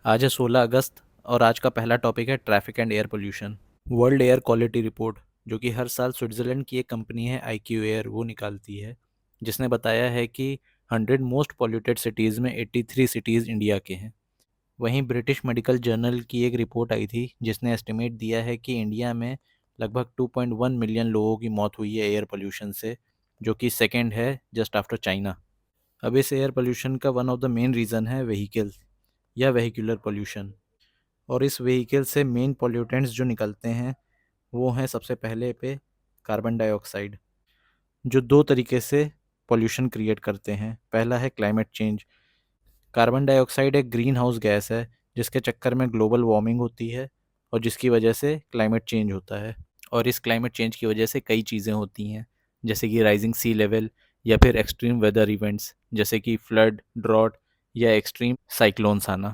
आज है 16 अगस्त और आज का पहला टॉपिक है traffic and air pollution. World air quality report जो कि हर साल स्विट्ज़रलैंड की एक कंपनी है IQ एयर वो निकालती है, जिसने बताया है कि 100 मोस्ट पॉल्यूटेड सिटीज़ में 83 सिटीज़ इंडिया के हैं। वहीं ब्रिटिश मेडिकल जर्नल की एक रिपोर्ट आई थी जिसने एस्टिमेट दिया है कि इंडिया में लगभग 2.1 मिलियन लोगों की मौत हुई है एयर पोल्यूशन से, जो कि सेकेंड है जस्ट आफ्टर चाइना। अब इस एयर पोल्यूशन का one of the main reason है व्हीकल या वेहिकुलर पोल्यूशन। और इस व्हीकल से मेन पोल्यूटेंट्स जो निकलते हैं वो हैं सबसे पहले पे कार्बन डाइऑक्साइड, जो दो तरीके से पोल्यूशन क्रिएट करते हैं। पहला है क्लाइमेट चेंज। कार्बन डाइऑक्साइड एक ग्रीन हाउस गैस है जिसके चक्कर में ग्लोबल वार्मिंग होती है और जिसकी वजह से क्लाइमेट चेंज होता है। और इस क्लाइमेट चेंज की वजह से कई चीज़ें होती हैं, जैसे कि राइजिंग सी लेवल या फिर एक्सट्रीम वेदर इवेंट्स जैसे कि फ्लड, ड्रॉट या एक्सट्रीम साइक्लोन्स आना।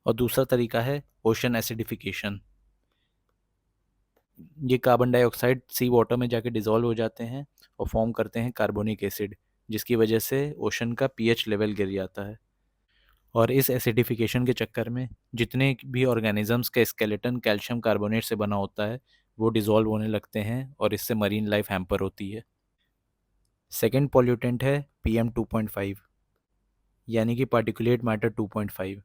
और दूसरा तरीका है ओशन एसिडिफिकेशन। ये कार्बन डाइऑक्साइड सी वाटर में जाके डिज़ोल्व हो जाते हैं और फॉर्म करते हैं कार्बोनिक एसिड, जिसकी वजह से ओशन का पीएच लेवल गिर जाता है। और इस एसिडिफिकेशन के चक्कर में जितने भी ऑर्गेनिजम्स का स्केलेटन कैल्शियम कार्बोनेट से बना होता है वो डिज़ोल्व होने लगते हैं और इससे मरीन लाइफ हैम्पर होती है। सेकेंड पॉल्यूटेंट है PM2.5, यानी कि पार्टिकुलेट मैटर 2.5।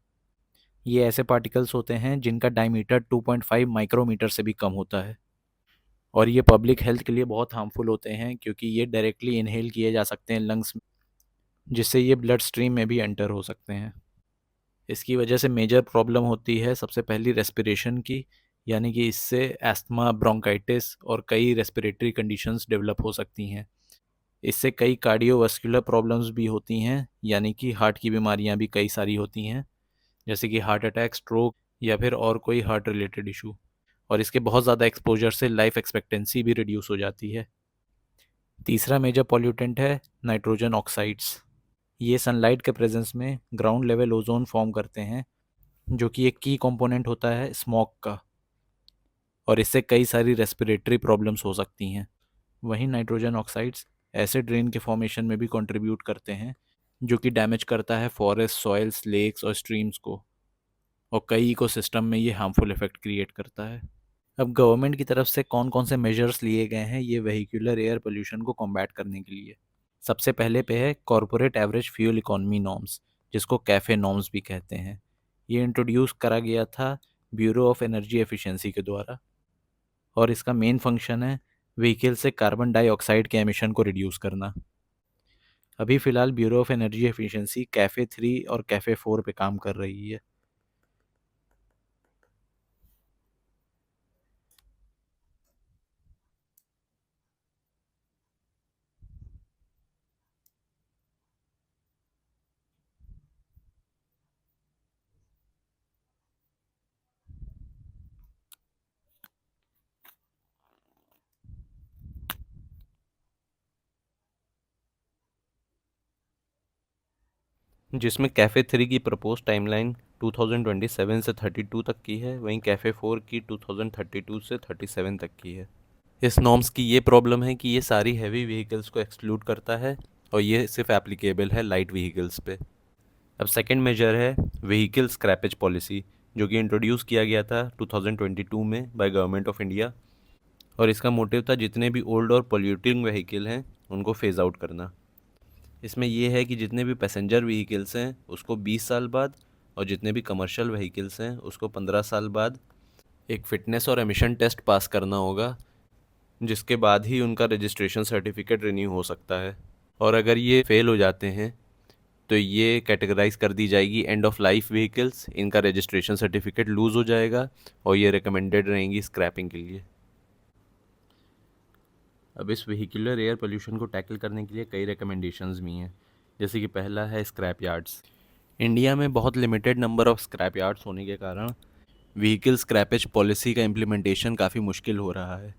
ये ऐसे पार्टिकल्स होते हैं जिनका डायमीटर 2.5 माइक्रोमीटर से भी कम होता है और ये पब्लिक हेल्थ के लिए बहुत हार्मफुल होते हैं क्योंकि ये डायरेक्टली इनहेल किए जा सकते हैं लंग्स में, जिससे ये ब्लड स्ट्रीम में भी एंटर हो सकते हैं। इसकी वजह से मेजर प्रॉब्लम होती है सबसे पहली रेस्पिरेशन की, यानी कि इससे एस्थमा, ब्रोंकाइटिस और कई रेस्पिरेटरी कंडीशंस डेवलप हो सकती हैं। इससे कई कार्डियोवास्कुलर प्रॉब्लम्स भी होती हैं, यानी कि हार्ट की बीमारियां भी कई सारी होती हैं, जैसे कि हार्ट अटैक, स्ट्रोक या फिर और कोई हार्ट रिलेटेड इशू। और इसके बहुत ज़्यादा एक्सपोजर से लाइफ एक्सपेक्टेंसी भी रिड्यूस हो जाती है। तीसरा मेजर पॉल्यूटेंट है नाइट्रोजन ऑक्साइड्स। ये सनलाइट के प्रेजेंस में ग्राउंड लेवल ओजोन फॉर्म करते हैं, जो कि एक की कंपोनेंट होता है स्मॉग का, और इससे कई सारी रेस्पिरेटरी प्रॉब्लम्स हो सकती हैं। वहीं नाइट्रोजन ऑक्साइड्स एसिड रेन के फॉर्मेशन में भी कंट्रीब्यूट करते हैं, जो कि डैमेज करता है फॉरेस्ट, सॉइल्स, लेक्स और स्ट्रीम्स को, और कई इकोसिस्टम में ये हार्मफुल इफेक्ट क्रिएट करता है। अब गवर्नमेंट की तरफ से कौन कौन से मेजर्स लिए गए हैं ये वेहिकुलर एयर पोल्यूशन को कॉम्बैट करने के लिए। सबसे पहले पे है corporate average fuel economy norms, जिसको कैफ़े नॉर्म्स भी कहते हैं। ये इंट्रोड्यूस करा गया था ब्यूरो ऑफ एनर्जी एफिशिएंसी के द्वारा, और इसका मेन फंक्शन है व्हीकल से कार्बन डाइऑक्साइड के एमिशन को रिड्यूस करना। अभी फ़िलहाल bureau of energy efficiency cafe 3 और कैफ़े 4 पे काम कर रही है। जिसमें कैफ़े 3 की प्रपोज टाइमलाइन 2027 से 32 तक की है, वहीं कैफ़े 4 की 2032 से 37 तक की है। इस नॉर्म्स की ये प्रॉब्लम है कि ये सारी हैवी व्हीकल्स को एक्सक्लूड करता है और ये सिर्फ एप्लीकेबल है लाइट व्हीकल्स पे। अब सेकंड मेजर है व्हीकल स्क्रैपेज पॉलिसी, जो कि इंट्रोड्यूस किया गया था 2022 में बाय गवर्नमेंट ऑफ इंडिया, और इसका मोटिव था जितने भी ओल्ड और पोल्यूटिंग व्हीकल हैं उनको फेज़ आउट करना। इसमें यह है कि जितने भी पैसेंजर व्हीकल्स हैं उसको 20 साल बाद, और जितने भी कमर्शियल व्हीकल्स हैं उसको 15 साल बाद एक फ़िटनेस और एमिशन टेस्ट पास करना होगा, जिसके बाद ही उनका रजिस्ट्रेशन सर्टिफिकेट रिन्यू हो सकता है। और अगर ये फेल हो जाते हैं तो ये कैटेगराइज कर दी जाएगी एंड ऑफ लाइफ व्हीकल्स, इनका रजिस्ट्रेशन सर्टिफिकेट लूज़ हो जाएगा और ये रिकमेंडेड रहेंगी स्क्रैपिंग के लिए। अब इस व्हीकुलर एयर पोल्यूशन को टैकल करने के लिए कई रिकमेंडेशंस भी हैं, जैसे कि पहला है स्क्रैप यार्ड्स। इंडिया में बहुत limited number of scrap yards होने के कारण व्हीकल स्क्रैपेज पॉलिसी का इम्प्लीमेंटेशन काफ़ी मुश्किल हो रहा है।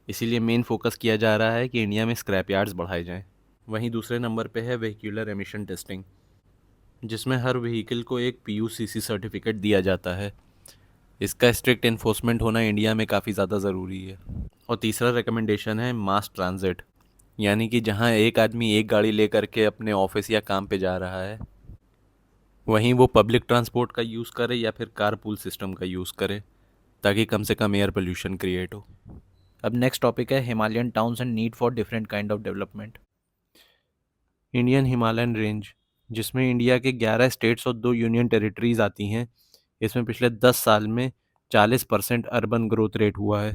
इसीलिए मेन फोकस किया जा रहा है कि इंडिया में स्क्रैप यार्ड्स बढ़ाए जाएं। वहीं दूसरे नंबर पे है व्हीकुलर एमिशन टेस्टिंग, जिसमें हर व्हीकल को एक PUCC सर्टिफिकेट दिया जाता है। इसका स्ट्रिक्ट इन्फोर्समेंट होना इंडिया में काफ़ी ज़्यादा ज़रूरी है। और तीसरा रिकमेंडेशन है मास ट्रांजिट, यानी कि जहाँ एक आदमी एक गाड़ी लेकर के अपने ऑफिस या काम पे जा रहा है वहीं वो पब्लिक ट्रांसपोर्ट का यूज़ करे या फिर कारपूल सिस्टम का यूज़ करे, ताकि कम से कम एयर पोल्यूशन क्रिएट हो। अब नेक्स्ट टॉपिक है Himalayan towns and need for different kind of development. Indian Himalayan range, जिसमें इंडिया के 11 स्टेट्स और 2 यूनियन टेरिटरीज आती हैं, इसमें पिछले 10 साल में 40% अर्बन ग्रोथ रेट हुआ है,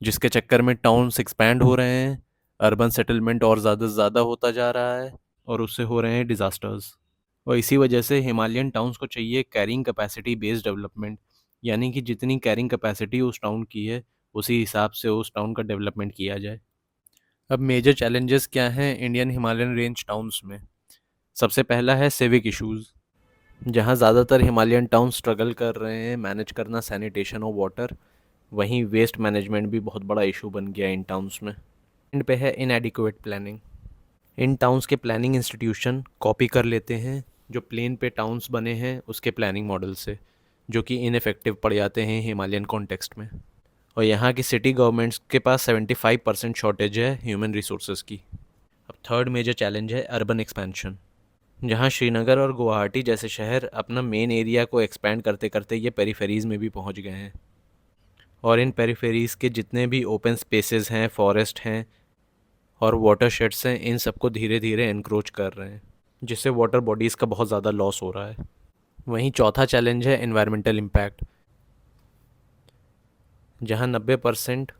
जिसके चक्कर में टाउन्स एक्सपैंड हो रहे हैं, अर्बन सेटलमेंट और ज़्यादा से ज़्यादा होता जा रहा है और उससे हो रहे हैं डिज़ास्टर्स। और इसी वजह से हिमालयन टाउन्स को चाहिए कैरिंग कैपेसिटी बेस्ड डेवलपमेंट, यानी कि जितनी कैरिंग कैपेसिटी उस टाउन की है उसी हिसाब से उस टाउन का डेवलपमेंट किया जाए। अब मेजर चैलेंजेस क्या हैं इंडियन हिमालयन रेंज टाउन्स में? सबसे पहला है सिविक इश्यूज़, जहाँ ज़्यादातर हिमालयन टाउन स्ट्रगल कर रहे हैं मैनेज करना सैनिटेशन और वाटर। वहीं वेस्ट मैनेजमेंट भी बहुत बड़ा इशू बन गया इन टाउन्स में। एंड पे है इनएडिक्वेट प्लानिंग। इन टाउन्स के प्लानिंग इंस्टीट्यूशन कॉपी कर लेते हैं जो प्लेन पे टाउन्स बने हैं उसके प्लानिंग मॉडल से, जो कि इनफेक्टिव पड़ जाते हैं हिमालयन कॉन्टेक्स्ट में। और यहाँ की सिटी गवर्नमेंट्स के पास 75% शॉर्टेज है ह्यूमन रिसोर्सेज की। अब थर्ड मेजर चैलेंज है अर्बन एक्सपेंशन, जहाँ श्रीनगर और गुवाहाटी जैसे शहर अपना मेन एरिया को एक्सपैंड करते करते ये पेरीफेरीज़ में भी पहुँच गए हैं। और इन पेरीफेरीज़ के जितने भी ओपन स्पेसेस हैं, फॉरेस्ट हैं और वाटरशेड्स हैं, इन सबको धीरे धीरे एनक्रोच कर रहे हैं, जिससे वाटर बॉडीज़ का बहुत ज़्यादा लॉस हो रहा है। वहीं चौथा चैलेंज है एनवायरमेंटल इम्पैक्ट, जहाँ 90%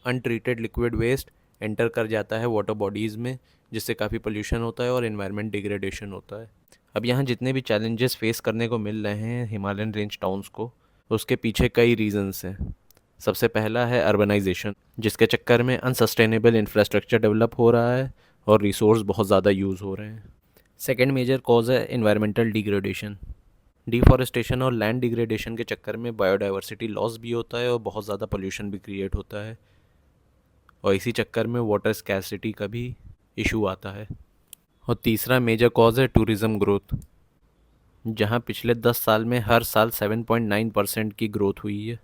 अनट्रीटेड लिक्विड वेस्ट एंटर कर जाता है वाटर बॉडीज़ में, जिससे काफ़ी पोल्यूशन होता है और एनवायरनमेंट डिग्रेडेशन होता है। अब यहाँ जितने भी चैलेंजेस फेस करने को मिल रहे हैं हिमालयन रेंज टाउन्स को, उसके पीछे कई रीजंस हैं। सबसे पहला है अर्बनाइजेशन, जिसके चक्कर में अनसस्टेनेबल इंफ्रास्ट्रक्चर डेवलप हो रहा है और रिसोर्स बहुत ज़्यादा यूज़ हो रहे हैं। सेकेंड मेजर कॉज है एनवायरमेंटल डिग्रेडेशन। डिफॉरेस्टेशन और लैंड डिग्रेडेशन के चक्कर में बायोडाइवर्सिटी लॉस भी होता है और बहुत ज़्यादा पोल्यूशन भी क्रिएट होता है, और इसी चक्कर में वाटर स्कैर्सिटी का भी इशू आता है। और तीसरा मेजर कॉज है टूरिज़्म ग्रोथ, जहां पिछले 10 साल में हर साल 7.9% की ग्रोथ हुई है।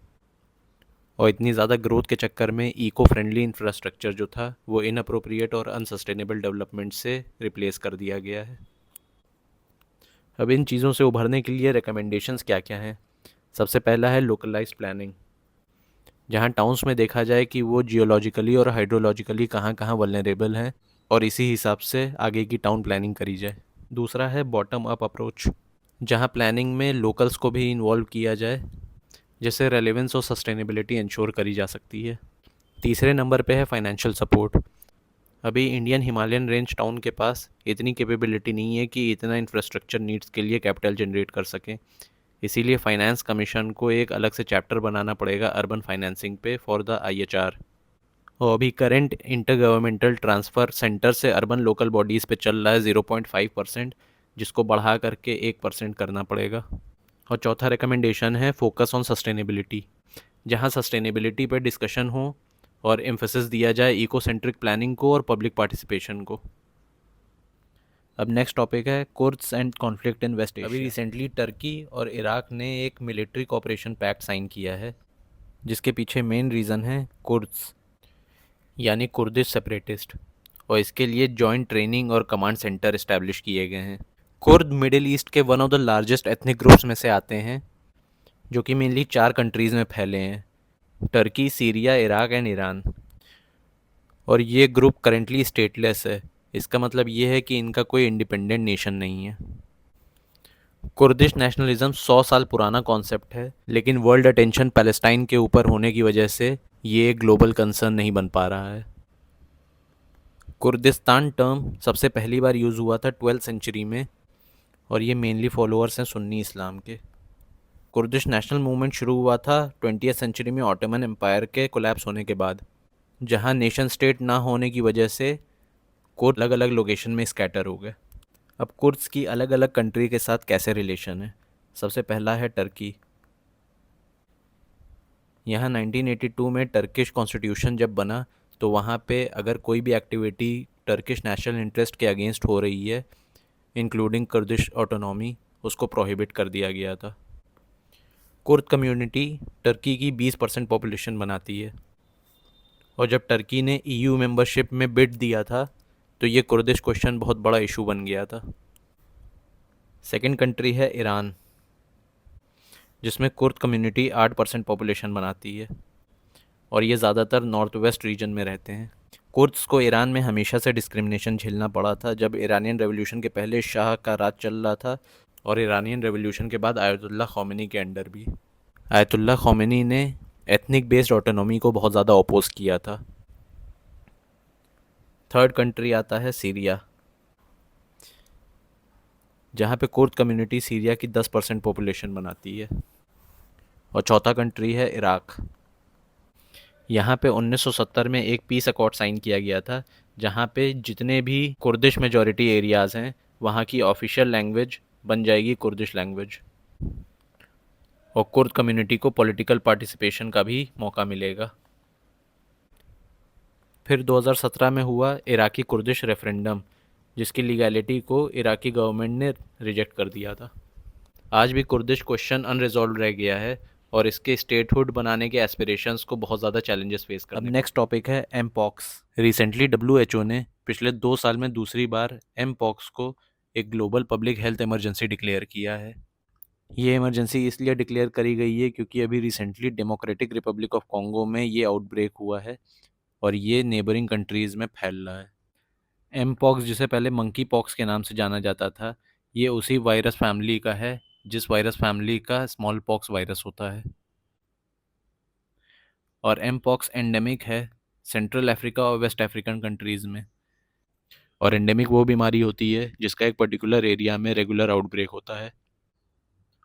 और इतनी ज़्यादा ग्रोथ के चक्कर में इको फ्रेंडली इंफ्रास्ट्रक्चर जो था वो इनअप्रोप्रिएट और अनसस्टेनेबल डेवलपमेंट से रिप्लेस कर दिया गया है। अब इन चीज़ों से उभरने के लिए रिकमेंडेशंस क्या क्या हैं? सबसे पहला है लोकलाइज्ड प्लानिंग, जहां टाउन्स में देखा जाए कि वो जियोलॉजिकली और हाइड्रोलॉजिकली कहाँ कहाँ वल्नरेबल हैं और इसी हिसाब से आगे की टाउन प्लानिंग करी जाए। दूसरा है बॉटम अप अप्रोच, जहां प्लानिंग में लोकल्स को भी इन्वॉल्व किया जाए, जिससे रेलेवेंस और सस्टेनेबिलिटी इंश्योर करी जा सकती है। तीसरे नंबर पे है फाइनेंशियल सपोर्ट। अभी इंडियन हिमालयन रेंज टाउन के पास इतनी कैपेबिलिटी नहीं है कि इतना इंफ्रास्ट्रक्चर नीड्स के लिए कैपिटल जनरेट कर सकें, इसीलिए फाइनेंस कमीशन को एक अलग से चैप्टर बनाना पड़ेगा अर्बन फाइनेंसिंग पे फॉर द IHR। और अभी current enter governmental transfer centre से अर्बन लोकल बॉडीज़ पे चल रहा है 0.5%, जिसको बढ़ा करके 1% करना पड़ेगा। और चौथा रिकमेंडेशन है फोकस ऑन सस्टेनेबिलिटी, जहां सस्टेनेबिलिटी पर डिस्कशन हो और एम्फेसिस दिया जाए इको सेंट्रिक प्लानिंग को और पब्लिक पार्टिसिपेशन को। अब नेक्स्ट टॉपिक है Kurds and conflict in West Asia. अभी रिसेंटली टर्की और इराक ने एक मिलिट्री कोऑपरेशन पैक्ट साइन किया है, जिसके पीछे मेन रीज़न है कुर्द्स यानी कुर्दिश सेपरेटिस्ट, और इसके लिए जॉइंट ट्रेनिंग और कमांड सेंटर इस्टेब्लिश किए गए हैं। कुर्द मिडिल ईस्ट के one of the largest ethnic groups में से आते हैं, जो कि मेनली 4 कंट्रीज़ में फैले हैं: Turkey, Syria, Iraq and Iran. और ये ग्रुप करेंटली स्टेटलेस है। इसका मतलब ये है कि इनका कोई इंडिपेंडेंट नेशन नहीं है। कुर्दिश नेशनलिज्म 100 साल पुराना कॉन्सेप्ट है, लेकिन वर्ल्ड अटेंशन पैलेस्टाइन के ऊपर होने की वजह से ये एक ग्लोबल कंसर्न नहीं बन पा रहा है। कुर्दिस्तान टर्म सबसे पहली बार यूज़ हुआ था 12th सेंचुरी में, और ये मेनली फॉलोअर्स हैं सुन्नी इस्लाम के। कुर्दिश नेशनल मूवमेंट शुरू हुआ था 20th सेंचुरी में ऑटोमन एम्पायर के कोलैप्स होने के बाद, जहां नेशन स्टेट ना होने की वजह से कुर्द अलग अलग लोकेशन में स्कैटर हो गए। अब कुर्द्स की अलग अलग कंट्री के साथ कैसे रिलेशन है? सबसे पहला है टर्की। यहाँ 1982 में टर्किश कॉन्स्टिट्यूशन जब बना तो वहाँ पे अगर कोई भी एक्टिविटी टर्किश नेशनल इंटरेस्ट के अगेंस्ट हो रही है, इंक्लूडिंग कुर्दिश ऑटोनॉमी, उसको प्रोहिबिट कर दिया गया था। कुर्द कम्युनिटी टर्की की 20% पॉपुलेशन बनाती है, और जब टर्की ने EU मेंबरशिप में बिड दिया था तो ये कुर्दिश क्वेश्चन बहुत बड़ा इशू बन गया था। सेकंड कंट्री है ईरान, जिसमें कुर्द कम्युनिटी 8% पॉपुलेशन बनाती है और ये ज़्यादातर नॉर्थ वेस्ट रीजन में रहते हैं। कुर्द्स को ईरान में हमेशा से डिस्क्रिमिनेशन झेलना पड़ा था, जब ईरानियन रेवोल्यूशन के पहले शाह का राज चल रहा था और ईरानियन रेवोल्यूशन के बाद आयतुल्लाह ख़ोमेनी के अंडर भी। आयतुल्लाह ख़ोमेनी ने एथनिक बेस्ड ऑटोनॉमी को बहुत ज़्यादा अपोज किया था। थर्ड कंट्री आता है सीरिया, जहाँ पे कुर्द कम्युनिटी सीरिया की 10% पॉपुलेशन बनाती है। और चौथा कंट्री है इराक। यहाँ पे 1970 में एक पीस अकॉर्ड साइन किया गया था, जहाँ पे जितने भी कुर्दिश मेजॉरिटी एरियाज़ हैं वहाँ की ऑफिशियल लैंग्वेज बन जाएगी कुर्दिश लैंग्वेज, और कुर्द कम्युनिटी को पॉलिटिकल पार्टिसिपेशन का भी मौका मिलेगा। फिर 2017 में हुआ इराकी कुर्दिश रेफरेंडम, जिसकी लीगैलिटी को इराकी गवर्नमेंट ने रिजेक्ट कर दिया था। आज भी कुर्दिश क्वेश्चन अनरिजॉल्व रह गया है और इसके स्टेटहुड बनाने के एस्पिरेशंस को बहुत ज़्यादा चैलेंजेस फेस करने। अब नेक्स्ट टॉपिक है एम पॉक्स। रिसेंटली WHO ने पिछले 2 साल में दूसरी बार एम पॉक्स को एक global public health emergency declare किया है। ये इमरजेंसी इसलिए डिक्लेयर करी गई है क्योंकि अभी recently democratic Republic of Congo में ये आउटब्रेक हुआ है और ये नेबरिंग कंट्रीज़ में फैल रहा है। एम पॉक्स, जिसे पहले मंकी पॉक्स के नाम से जाना जाता था, ये उसी वायरस फैमिली का है जिस वायरस फैमिली का स्मॉल पॉक्स वायरस होता है। और एम पॉक्स एंडेमिक है सेंट्रल अफ्रीका और वेस्ट अफ्रीकन कंट्रीज़ में। और एंडेमिक वो बीमारी होती है जिसका एक पर्टिकुलर एरिया में रेगुलर आउटब्रेक होता है।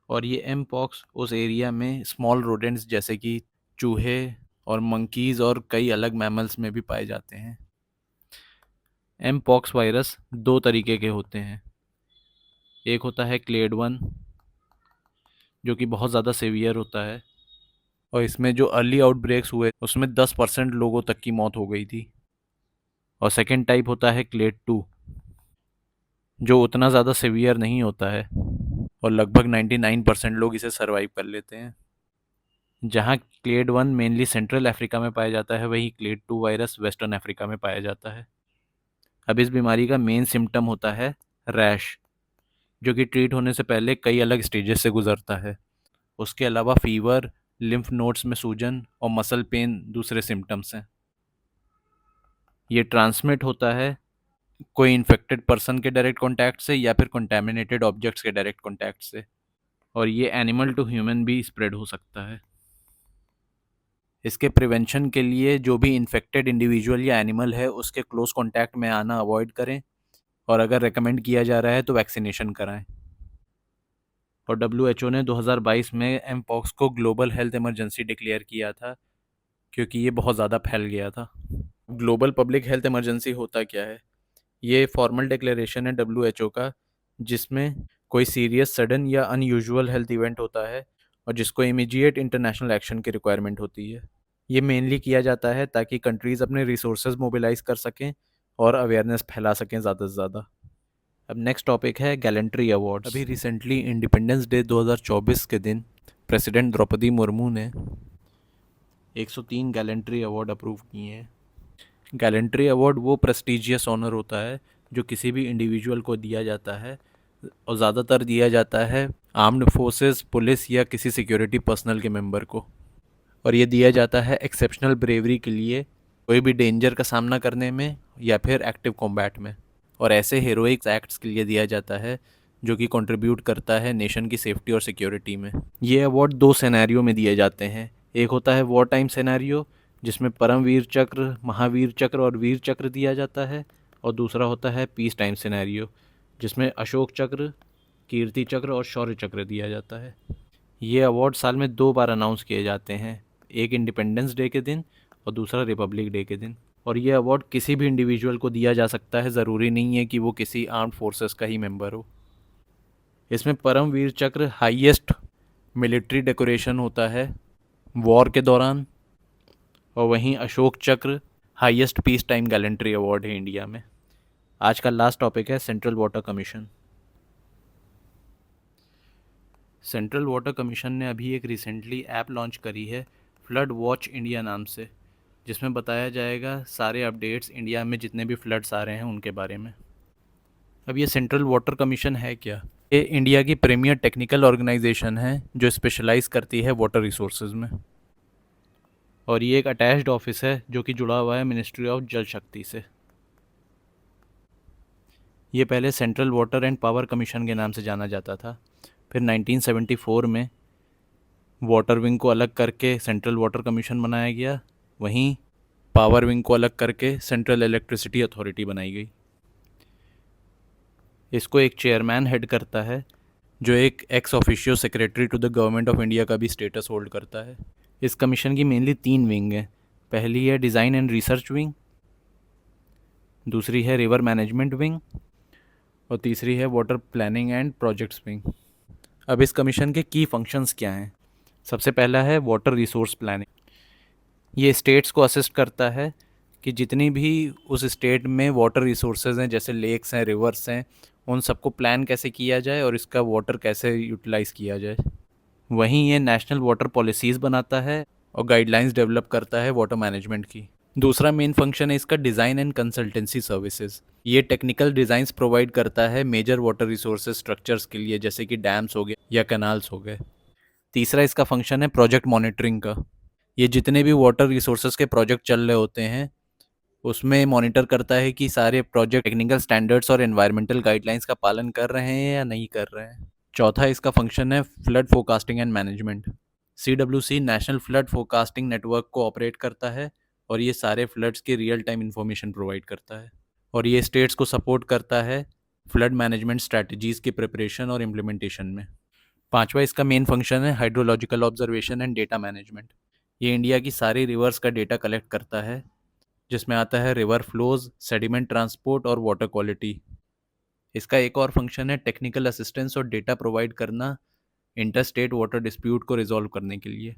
और ये एम पॉक्स उस एरिया में स्मॉल रोडेंट्स जैसे कि चूहे और मंकीज़ और कई अलग मैमल्स में भी पाए जाते हैं। एम पॉक्स वायरस 2 तरीके के होते हैं। एक होता है क्लेड 1, जो कि बहुत ज़्यादा सीवियर होता है और इसमें जो अर्ली आउटब्रेक्स हुए उसमें 10% लोगों तक की मौत हो गई थी। और सेकेंड टाइप होता है क्लेड 2, जो उतना ज़्यादा सीवियर नहीं होता है और लगभग 99% लोग इसे सर्वाइव कर लेते हैं। जहाँ क्लेड 1 मेनली सेंट्रल अफ्रीका में पाया जाता है, वहीं क्लेड 2 वायरस वेस्टर्न अफ्रीका में पाया जाता है। अब इस बीमारी का मेन सिम्टम होता है रैश, जो कि ट्रीट होने से पहले कई अलग स्टेजेस से गुजरता है। उसके अलावा फीवर, लिम्फ नोड्स में सूजन और मसल पेन दूसरे सिम्टम्स हैं। ये ट्रांसमिट होता है कोई इन्फेक्टेड पर्सन के डायरेक्ट कॉन्टैक्ट से या फिर कंटेमिनेटेड ऑब्जेक्ट्स के डायरेक्ट कॉन्टैक्ट से, और ये एनिमल टू ह्यूमन भी स्प्रेड हो सकता है। इसके प्रिवेंशन के लिए जो भी इन्फेक्टेड इंडिविजुअल या एनिमल है उसके क्लोज कॉन्टैक्ट में आना अवॉइड करें, और अगर रेकमेंड किया जा रहा है तो वैक्सीनेशन कराएं। और WHO ने 2022 में एम पॉक्स को ग्लोबल हेल्थ इमरजेंसी डिक्लेयर किया था क्योंकि ये बहुत ज़्यादा फैल गया था। ग्लोबल पब्लिक हेल्थ इमरजेंसी होता क्या है? ये फॉर्मल डिक्लेरेशन है WHO का, जिसमें कोई सीरियस, सडन या अनयूजुअल हेल्थ इवेंट होता है और जिसको इमीडिएट इंटरनेशनल एक्शन की रिक्वायरमेंट होती है। ये मेनली किया जाता है ताकि कंट्रीज़ अपने रिसोर्सेज मोबिलाइज कर सकें और अवेयरनेस फैला सकें ज़्यादा से ज़्यादा। अब नेक्स्ट टॉपिक है गैलेंट्री अवार्ड्स। अभी रिसेंटली इंडिपेंडेंस डे 2024 के दिन प्रेसिडेंट द्रौपदी मुर्मू ने 103 गैलेंट्री अवार्ड अप्रूव किए हैं। गैलेंट्री अवार्ड वो प्रेस्टिजियस ऑनर होता है जो किसी भी इंडिविजुअल को दिया जाता है और ज़्यादातर दिया जाता है आर्म्ड फोर्सेस, पुलिस या किसी सिक्योरिटी पर्सनल के मेंबर को। और ये दिया जाता है एक्सेप्शनल ब्रेवरी के लिए, कोई भी डेंजर का सामना करने में या फिर एक्टिव कॉम्बैट में, और ऐसे हीरोइक एक्ट्स के लिए दिया जाता है जो कि कंट्रीब्यूट करता है नेशन की सेफ्टी और सिक्योरिटी में। ये अवार्ड 2 सिनेरियो में दिए जाते हैं। एक होता है वॉर टाइम सिनेरियो, जिसमें परमवीर चक्र, महावीर चक्र और वीर चक्र दिया जाता है, और दूसरा होता है पीस टाइम सिनेरियो, जिसमें अशोक चक्र, कीर्ति चक्र और शौर्य चक्र दिया जाता है। ये अवार्ड साल में 2 बार अनाउंस किए जाते हैं, एक इंडिपेंडेंस डे के दिन और दूसरा रिपब्लिक डे के दिन। और ये अवार्ड किसी भी इंडिविजुअल को दिया जा सकता है, ज़रूरी नहीं है कि वो किसी आर्म्ड फोर्सेस का ही मेंबर हो। इसमें परमवीर चक्र हाईएस्ट मिलिट्री डेकोरेशन होता है वॉर के दौरान, और वहीं अशोक चक्र highest peace time gallantry award है इंडिया में। आज का लास्ट टॉपिक है central water commission. Central water commission ने अभी एक रिसेंटली ऐप लॉन्च करी है फ्लड वॉच इंडिया नाम से, जिसमें बताया जाएगा सारे अपडेट्स इंडिया में जितने भी फ्लड्स आ रहे हैं उनके बारे में। अब ये सेंट्रल वाटर कमीशन है क्या? ये इंडिया की प्रीमियर टेक्निकल ऑर्गेनाइजेशन है जो स्पेशलाइज करती है वाटर रिसोर्सेज में। और ये एक अटैच्ड ऑफिस है जो कि जुड़ा हुआ है मिनिस्ट्री ऑफ जल शक्ति से। ये पहले central water and power commission के नाम से जाना जाता था। फिर 1974 में वाटर विंग को अलग करके सेंट्रल वाटर कमीशन बनाया गया। वहीं पावर विंग को अलग करके सेंट्रल इलेक्ट्रिसिटी अथॉरिटी बनाई गई। इसको एक चेयरमैन हेड करता है जो एक ex officio secretary to the government of India का भी स्टेटस होल्ड करता है। इस कमीशन की मेनली 3 विंग हैं। पहली है डिज़ाइन एंड रिसर्च विंग, दूसरी है रिवर मैनेजमेंट विंग और तीसरी है water planning and projects wing. अब इस कमीशन के की फंक्शंस क्या हैं? सबसे पहला है वाटर रिसोर्स प्लानिंग। ये स्टेट्स को असिस्ट करता है कि जितनी भी उस स्टेट में वाटर रिसोर्सेज हैं, जैसे लेक्स हैं, रिवर्स हैं, उन सबको प्लान कैसे किया जाए और इसका वाटर कैसे यूटिलाइज़ किया जाए। वहीं ये नेशनल वाटर पॉलिसीज़ बनाता है और गाइडलाइंस डेवलप करता है वाटर मैनेजमेंट की। दूसरा मेन फंक्शन है इसका डिज़ाइन एंड कंसल्टेंसी सर्विसेज। ये टेक्निकल डिज़ाइंस प्रोवाइड करता है मेजर वाटर रिसोर्सेज स्ट्रक्चर्स के लिए, जैसे कि डैम्स हो गए या कैनाल्स हो गए। तीसरा इसका फंक्शन है प्रोजेक्ट मॉनिटरिंग का। ये जितने भी वाटर रिसोर्सेज के प्रोजेक्ट चल रहे होते हैं उसमें मॉनिटर करता है कि सारे प्रोजेक्ट टेक्निकल स्टैंडर्ड्स और एनवायरमेंटल गाइडलाइंस का पालन कर रहे हैं या नहीं कर रहे हैं। चौथा इसका फंक्शन है flood forecasting and management. CWC national flood forecasting network को ऑपरेट करता है और ये सारे फ्लड्स की रियल टाइम इंफॉर्मेशन प्रोवाइड करता है। और ये स्टेट्स को सपोर्ट करता है फ्लड मैनेजमेंट स्ट्रैटेजीज़ की प्रिपरेशन और इम्प्लीमेंटेशन में। पांचवा इसका मेन फंक्शन है hydrological observation and data management. ये इंडिया की सारी रिवर्स का डेटा कलेक्ट करता है, जिसमें आता है रिवर फ्लोज, सेडिमेंट ट्रांसपोर्ट और वाटर क्वालिटी। इसका एक और फंक्शन है टेक्निकल असिस्टेंस और डेटा प्रोवाइड करना इंटर स्टेट वाटर डिस्प्यूट को रिजॉल्व करने के लिए।